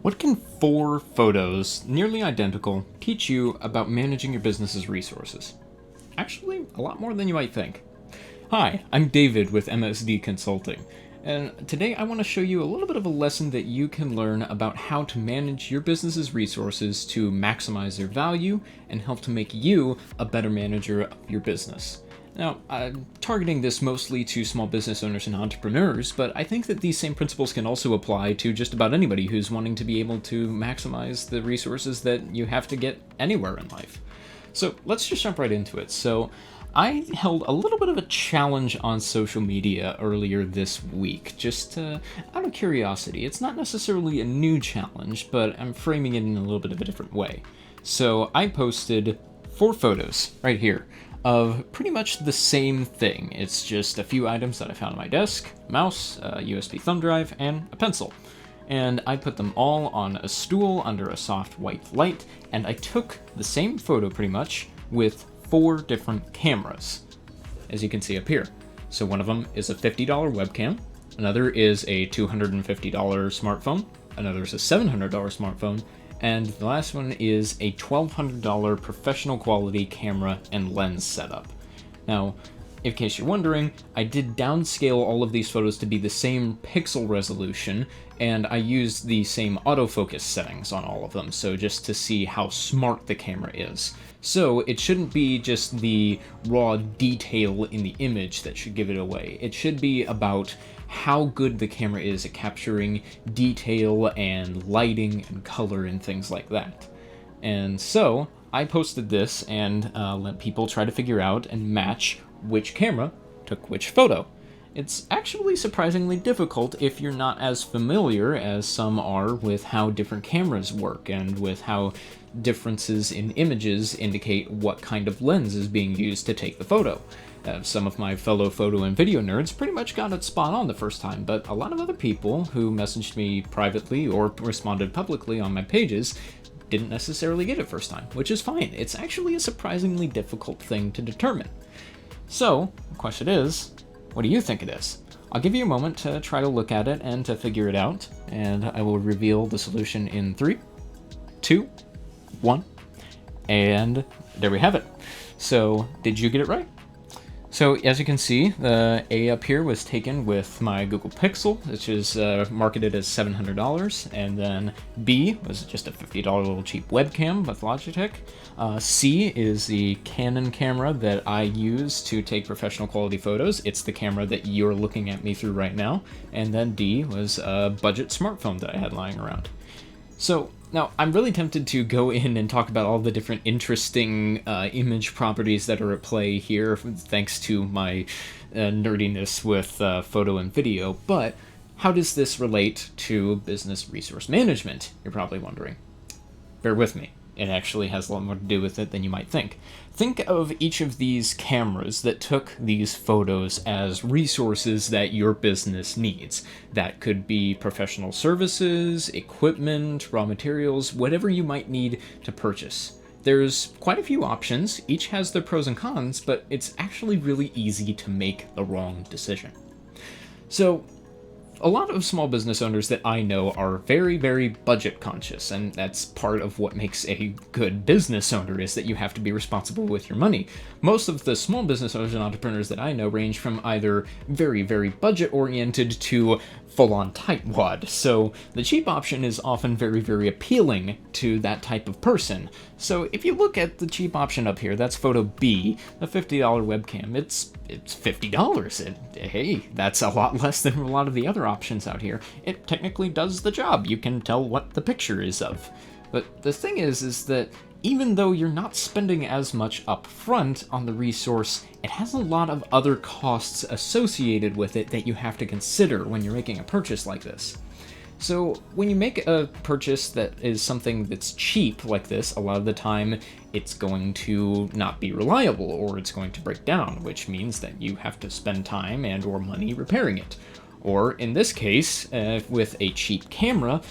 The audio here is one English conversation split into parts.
What can 4 photos, nearly identical, teach you about managing your business's resources? Actually, a lot more than you might think. Hi, I'm David with MSD Consulting, and today I want to show you a little bit of a lesson that you can learn about how to manage your business's resources to maximize their value and help to make you a better manager of your business. Now, I'm targeting this mostly to small business owners and entrepreneurs, but I think that these same principles can also apply to just about anybody who's wanting to be able to maximize the resources that you have to get anywhere in life. So let's just jump right into it. So I held a little bit of a challenge on social media earlier this week, just out of curiosity. It's not necessarily a new challenge, but I'm framing it in a little bit of a different way. So I posted 4 photos right here of pretty much the same thing. It's just a few items that I found on my desk: a mouse, a USB thumb drive, and a pencil. And I put them all on a stool under a soft white light, and I took the same photo pretty much with 4 different cameras, as you can see up here. So one of them is a $50 webcam, another is a $250 smartphone, another is a $700 smartphone, and the last one is a $1,200 professional quality camera and lens setup. Now, in case you're wondering, I did downscale all of these photos to be the same pixel resolution, and I used the same autofocus settings on all of them, so just to see how smart the camera is. So it shouldn't be just the raw detail in the image that should give it away. It should be about how good the camera is at capturing detail and lighting and color and things like that. And so I posted this and let people try to figure out and match which camera took which photo. It's actually surprisingly difficult if you're not as familiar as some are with how different cameras work and with how differences in images indicate what kind of lens is being used to take the photo. Some of my fellow photo and video nerds pretty much got it spot on the first time, but a lot of other people who messaged me privately or responded publicly on my pages didn't necessarily get it first time, which is fine. It's actually a surprisingly difficult thing to determine. So, the question is, what do you think it is? I'll give you a moment to try to look at it and to figure it out, and I will reveal the solution in 3, 2, 1, and there we have it. So, did you get it right? So, as you can see, the A up here was taken with my Google Pixel, which is marketed as $700, and then B was just a $50 little cheap webcam with Logitech. C is the Canon camera that I use to take professional quality photos. It's the camera that you're looking at me through right now. And then D was a budget smartphone that I had lying around. So, now, I'm really tempted to go in and talk about all the different interesting image properties that are at play here, thanks to my nerdiness with photo and video, but how does this relate to business resource management, you're probably wondering. Bear with me. It actually has a lot more to do with it than you might think. Think of each of these cameras that took these photos as resources that your business needs. That could be professional services, equipment, raw materials, whatever you might need to purchase. There's quite a few options, each has their pros and cons, but it's actually really easy to make the wrong decision. So, a lot of small business owners that I know are very, very budget conscious, and that's part of what makes a good business owner, is that you have to be responsible with your money. Most of the small business owners and entrepreneurs that I know range from either very, very budget oriented to full-on tightwad, so the cheap option is often very, very appealing to that type of person. So if you look at the cheap option up here, that's photo B, the $50 webcam. It's $50. Hey, that's a lot less than a lot of the other options out here. It technically does the job. You can tell what the picture is of. But the thing is that even though you're not spending as much up front on the resource, it has a lot of other costs associated with it that you have to consider when you're making a purchase like this. So when you make a purchase that is something that's cheap like this, a lot of the time it's going to not be reliable, or it's going to break down, which means that you have to spend time and or money repairing it. Or in this case, with a cheap camera,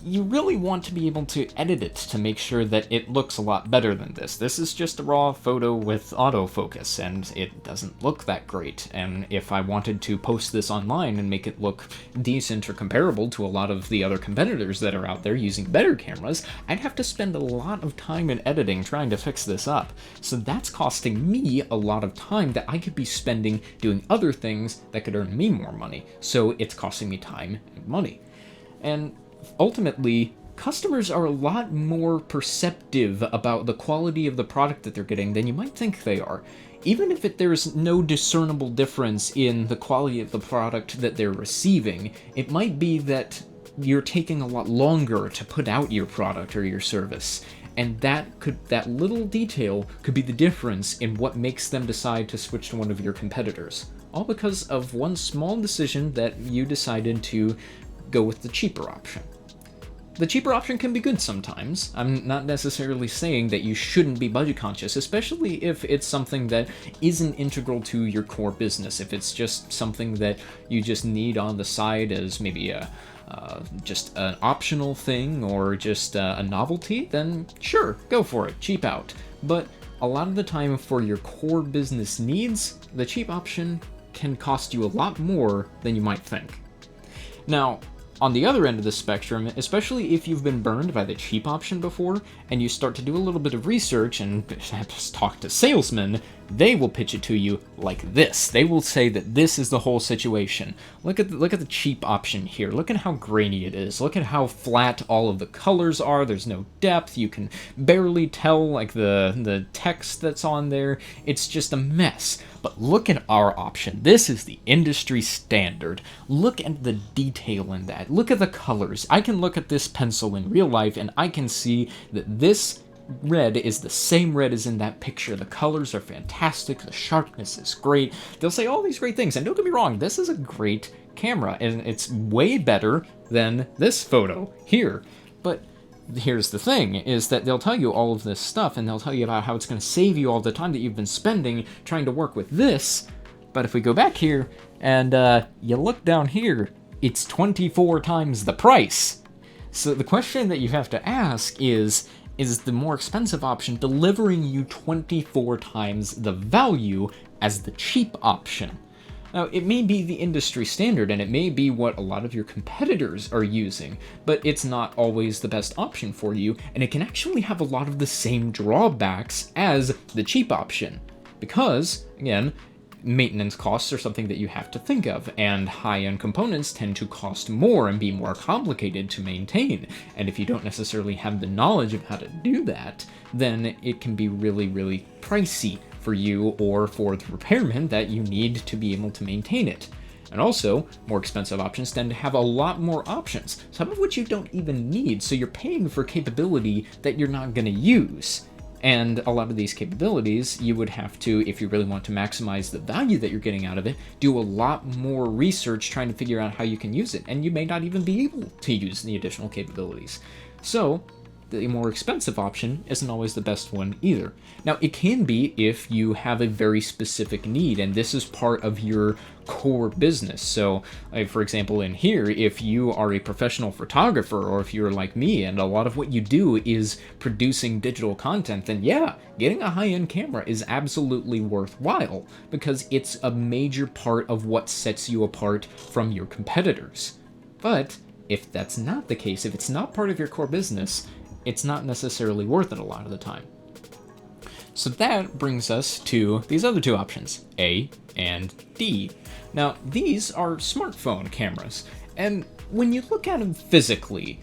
you really want to be able to edit it to make sure that it looks a lot better than this. This is just a raw photo with autofocus, and it doesn't look that great. And if I wanted to post this online and make it look decent or comparable to a lot of the other competitors that are out there using better cameras, I'd have to spend a lot of time in editing trying to fix this up. So that's costing me a lot of time that I could be spending doing other things that could earn me more money. So it's costing me time and money. And ultimately, customers are a lot more perceptive about the quality of the product that they're getting than you might think they are. Even if there's no discernible difference in the quality of the product that they're receiving, it might be that you're taking a lot longer to put out your product or your service. And that little detail could be the difference in what makes them decide to switch to one of your competitors. All because of one small decision that you decided to go with the cheaper option. The cheaper option can be good sometimes. I'm not necessarily saying that you shouldn't be budget conscious, especially if it's something that isn't integral to your core business. If it's just something that you just need on the side as maybe just an optional thing or just a novelty, then sure, go for it, cheap out. But a lot of the time for your core business needs, the cheap option can cost you a lot more than you might think. Now, on the other end of the spectrum, especially if you've been burned by the cheap option before, and you start to do a little bit of research and perhaps talk to salesmen, they will pitch it to you like this. They will say that this is the whole situation. Look at the cheap option here. Look at how grainy it is. Look at how flat all of the colors are. There's no depth. You can barely tell like the text that's on there. It's just a mess. But look at our option. This is the industry standard. Look at the detail in that. Look at the colors. I can look at this pencil in real life and I can see that this red is the same red as in that picture. The colors are fantastic. The sharpness is great. They'll say all these great things. And don't get me wrong, this is a great camera and it's way better than this photo here. But here's the thing, is that they'll tell you all of this stuff and they'll tell you about how it's going to save you all the time that you've been spending trying to work with this. But if we go back here and you look down here, it's 24 times the price. So the question that you have to ask is the more expensive option delivering you 24 times the value as the cheap option? Now, it may be the industry standard, and it may be what a lot of your competitors are using, but it's not always the best option for you, and it can actually have a lot of the same drawbacks as the cheap option. Because, again, maintenance costs are something that you have to think of, and high-end components tend to cost more and be more complicated to maintain. And if you don't necessarily have the knowledge of how to do that, then it can be really, really pricey for you or for the repairman that you need to be able to maintain it. And also, more expensive options tend to have a lot more options, some of which you don't even need, so you're paying for capability that you're not going to use. And a lot of these capabilities, you would have to, if you really want to maximize the value that you're getting out of it, do a lot more research trying to figure out how you can use it, and you may not even be able to use the additional capabilities. So, the more expensive option isn't always the best one either. Now, it can be if you have a very specific need, and this is part of your core business. So, for example, in here, if you are a professional photographer, or if you're like me, and a lot of what you do is producing digital content, then yeah, getting a high-end camera is absolutely worthwhile, because it's a major part of what sets you apart from your competitors. But if that's not the case, if it's not part of your core business, it's not necessarily worth it a lot of the time. So that brings us to these other two options, A and D. Now, these are smartphone cameras, and when you look at them physically,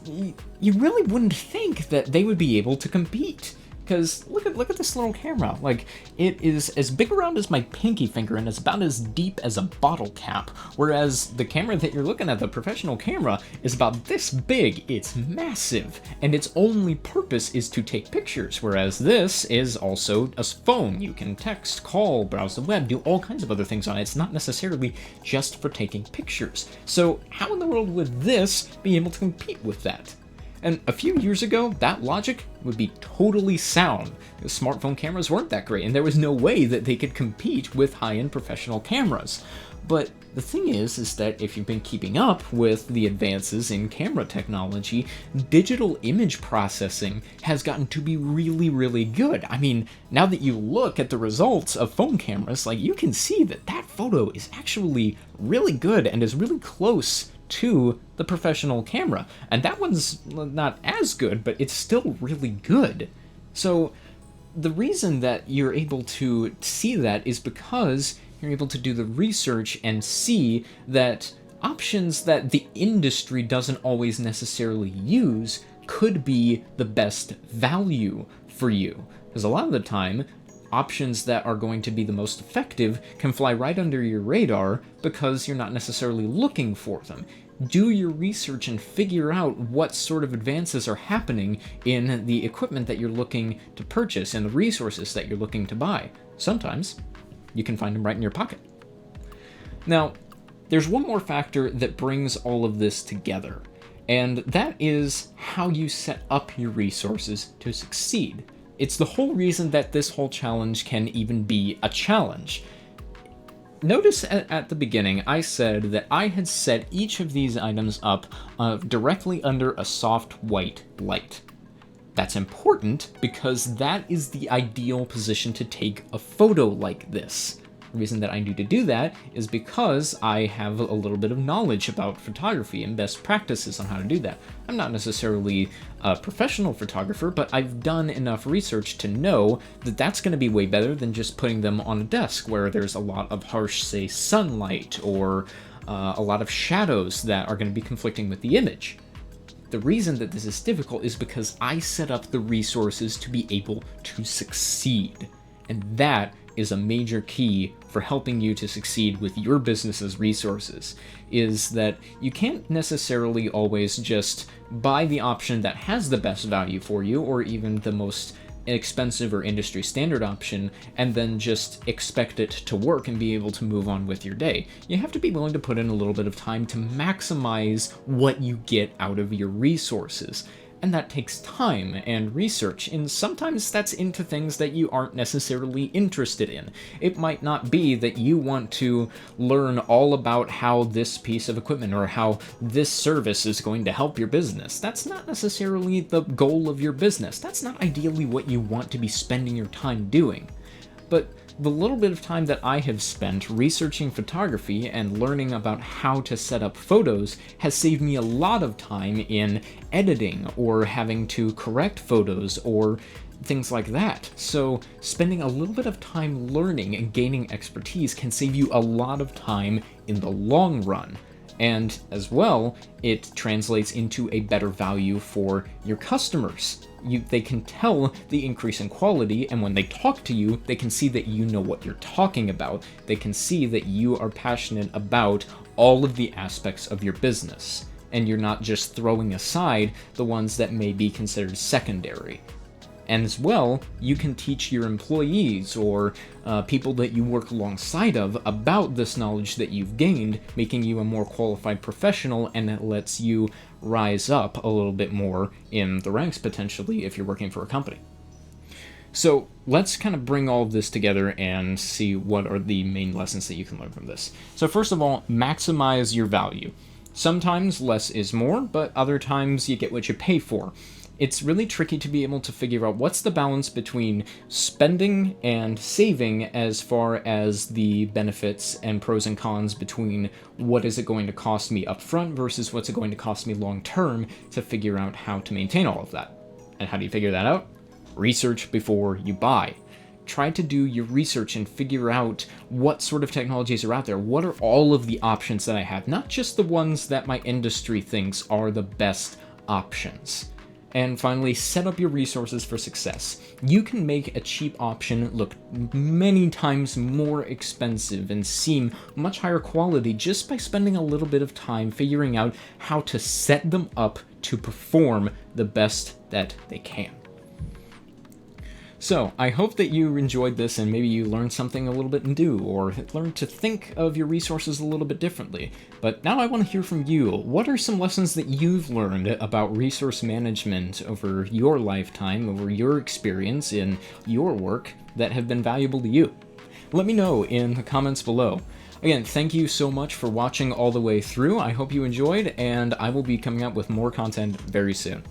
you really wouldn't think that they would be able to compete. Because look at this little camera. Like, it is as big around as my pinky finger and it's about as deep as a bottle cap. Whereas the camera that you're looking at, the professional camera, is about this big. It's massive. And its only purpose is to take pictures. Whereas this is also a phone. You can text, call, browse the web, do all kinds of other things on it. It's not necessarily just for taking pictures. So how in the world would this be able to compete with that? And a few years ago, that logic would be totally sound. Smartphone cameras weren't that great, and there was no way that they could compete with high-end professional cameras. But the thing is that if you've been keeping up with the advances in camera technology, digital image processing has gotten to be really, really good. I mean, now that you look at the results of phone cameras, like, you can see that that photo is actually really good and is really close to the professional camera. And that one's not as good, but it's still really good. So the reason that you're able to see that is because you're able to do the research and see that options that the industry doesn't always necessarily use could be the best value for you. Because a lot of the time, options that are going to be the most effective can fly right under your radar because you're not necessarily looking for them. Do your research and figure out what sort of advances are happening in the equipment that you're looking to purchase and the resources that you're looking to buy. Sometimes you can find them right in your pocket. Now, there's one more factor that brings all of this together, and that is how you set up your resources to succeed. It's the whole reason that this whole challenge can even be a challenge. Notice at the beginning, I said that I had set each of these items up directly under a soft white light. That's important because that is the ideal position to take a photo like this. The reason that I need to do that is because I have a little bit of knowledge about photography and best practices on how to do that. I'm not necessarily a professional photographer, but I've done enough research to know that that's going to be way better than just putting them on a desk where there's a lot of harsh, say, sunlight or a lot of shadows that are going to be conflicting with the image. The reason that this is difficult is because I set up the resources to be able to succeed. And that is a major key for helping you to succeed with your business's resources, is that you can't necessarily always just buy the option that has the best value for you, or even the most expensive or industry standard option, and then just expect it to work and be able to move on with your day. You have to be willing to put in a little bit of time to maximize what you get out of your resources. And that takes time and research, and sometimes that's into things that you aren't necessarily interested in. It might not be that you want to learn all about how this piece of equipment or how this service is going to help your business. That's not necessarily the goal of your business. That's not ideally what you want to be spending your time doing. But the little bit of time that I have spent researching photography and learning about how to set up photos has saved me a lot of time in editing or having to correct photos or things like that. So spending a little bit of time learning and gaining expertise can save you a lot of time in the long run. And as well, it translates into a better value for your customers. They can tell the increase in quality, and when they talk to you, they can see that you know what you're talking about. They can see that you are passionate about all of the aspects of your business, and you're not just throwing aside the ones that may be considered secondary. And as well, you can teach your employees or people that you work alongside of about this knowledge that you've gained, making you a more qualified professional, and it lets you rise up a little bit more in the ranks potentially if you're working for a company. So let's kind of bring all of this together and see what are the main lessons that you can learn from this. So first of all, maximize your value. Sometimes less is more, but other times you get what you pay for. It's really tricky to be able to figure out what's the balance between spending and saving as far as the benefits and pros and cons between what is it going to cost me upfront versus what's it going to cost me long term to figure out how to maintain all of that. And how do you figure that out? Research before you buy. Try to do your research and figure out what sort of technologies are out there. What are all of the options that I have? Not just the ones that my industry thinks are the best options. And finally, set up your resources for success. You can make a cheap option look many times more expensive and seem much higher quality just by spending a little bit of time figuring out how to set them up to perform the best that they can. So, I hope that you enjoyed this and maybe you learned something a little bit new, or learned to think of your resources a little bit differently. But now I want to hear from you. What are some lessons that you've learned about resource management over your lifetime, over your experience in your work, that have been valuable to you? Let me know in the comments below. Again, thank you so much for watching all the way through. I hope you enjoyed, and I will be coming up with more content very soon.